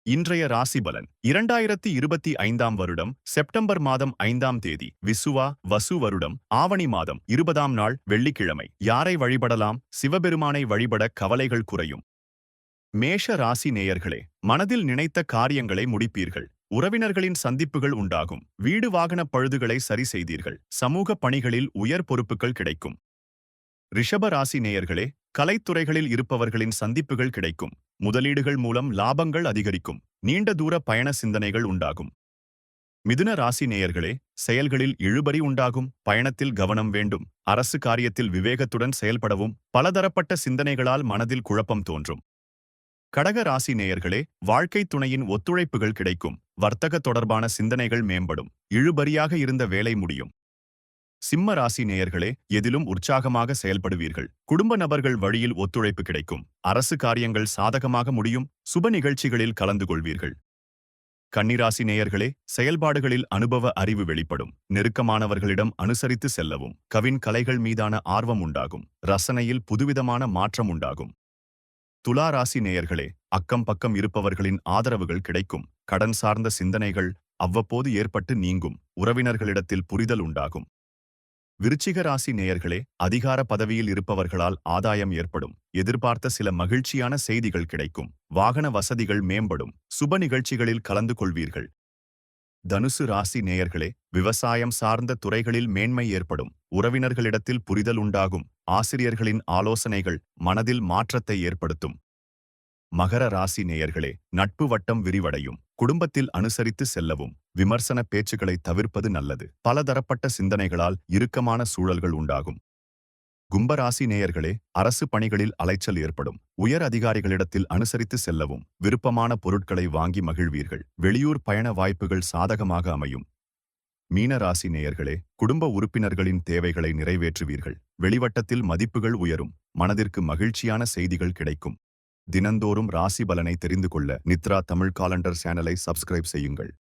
இன்றைய ராசி பலன் 2025ஆம் வருடம் செப்டம்பர் மாதம் 5ஆம் தேதி விசுவா வசு வருடம் ஆவணி மாதம் 20ஆம் நாள் வெள்ளிக்கிழமை. யாரை வழிபடலாம்? சிவபெருமானை வழிபட கவலைகள் குறையும். மேஷ ராசி நேயர்களே, மனதில் நினைத்த காரியங்களை முடிப்பீர்கள். உறவினர்களின் சந்திப்புகள் உண்டாகும். வீடு வாகன பழுதுகளை சரி செய்தீர்கள். சமூக பணிகளில் உயர் பொறுப்புகள் கிடைக்கும். ரிஷப ராசி நேயர்களே, கலைத்துறைகளில் இருப்பவர்களின் சந்திப்புகள் கிடைக்கும். முதலீடுகள் மூலம் லாபங்கள் அதிகரிக்கும். நீண்ட தூர பயண சிந்தனைகள் உண்டாகும். மிதுன ராசி நேயர்களே, செயல்களில் இழுபறி உண்டாகும். பயணத்தில் கவனம் வேண்டும். அரசு காரியத்தில் விவேகத்துடன் செயல்படவும். பலதரப்பட்ட சிந்தனைகளால் மனதில் குழப்பம் தோன்றும். கடக ராசி நேயர்களே, வாழ்க்கை துணையின் ஒத்துழைப்புகள் கிடைக்கும். வர்த்தக தொடர்பான சிந்தனைகள் மேம்படும். இழுபறியாக இருந்த வேலை முடியும். சிம்ம ராசி நேயர்களே, எதிலும் உற்சாகமாக செயல்படுவீர்கள். குடும்ப நபர்கள் வழியில் ஒத்துழைப்பு கிடைக்கும். அரசு காரியங்கள் சாதகமாக முடியும். சுப நிகழ்ச்சிகளில் கலந்து கொள்வீர்கள். கன்னிராசி நேயர்களே, செயல்பாடுகளில் அனுபவ அறிவு வெளிப்படும். நெருக்கமானவர்களிடம் அனுசரித்து செல்லவும். கவின் கலைகள் மீதான ஆர்வம் உண்டாகும். ரசனையில் புதுவிதமான மாற்றம் உண்டாகும். துலா ராசி நேயர்களே, அக்கம் பக்கம் இருப்பவர்களின் ஆதரவுகள் கிடைக்கும். கடன் சார்ந்த சிந்தனைகள் அவ்வப்போது ஏற்பட்டு நீங்கும். உறவினர்களிடத்தில் புரிதல் உண்டாகும். விருச்சிக ராசி நேயர்களே, அதிகார பதவியில் இருப்பவர்களால் ஆதாயம் ஏற்படும். எதிர்பார்த்த சில மகிழ்ச்சியான செய்திகள் கிடைக்கும். வாகன வசதிகள் மேம்படும். சுப நிகழ்ச்சிகளில் கலந்து கொள்வீர்கள். தனுசு ராசி நேயர்களே, விவசாயம் சார்ந்த துறைகளில் மேன்மை ஏற்படும். உறவினர்களிடத்தில் புரிதல் உண்டாகும். ஆசிரியர்களின் ஆலோசனைகள் மனதில் மாற்றத்தை ஏற்படுத்தும். மகர ராசி நேயர்களே, நட்பு வட்டம் விரிவடையும். குடும்பத்தில் அனுசரித்து செல்லவும். விமர்சன பேச்சுக்களை தவிர்ப்பது நல்லது. பலதரப்பட்ட சிந்தனைகளால் இறுக்கமான சூழல்கள் உண்டாகும். கும்பராசி நேயர்களே, அரசு பணிகளில் அலைச்சல் ஏற்படும். உயர் அதிகாரிகளிடத்தில் அனுசரித்து செல்லவும். விருப்பமான பொருட்களை வாங்கி மகிழ்வீர்கள். வெளியூர் பயண வாய்ப்புகள் சாதகமாக அமையும். மீன ராசி நேயர்களே, குடும்ப உறுப்பினர்களின் தேவைகளை நிறைவேற்றுவீர்கள். வெளிவட்டத்தில் மதிப்புகள் உயரும். மனதிற்கு மகிழ்ச்சியான செய்திகள் கிடைக்கும். தினந்தோறும் ராசி பலனை தெரிந்து கொள்ள நித்ரா தமிழ் காலண்டர் சேனலை சப்ஸ்கிரைப் செய்யுங்கள்.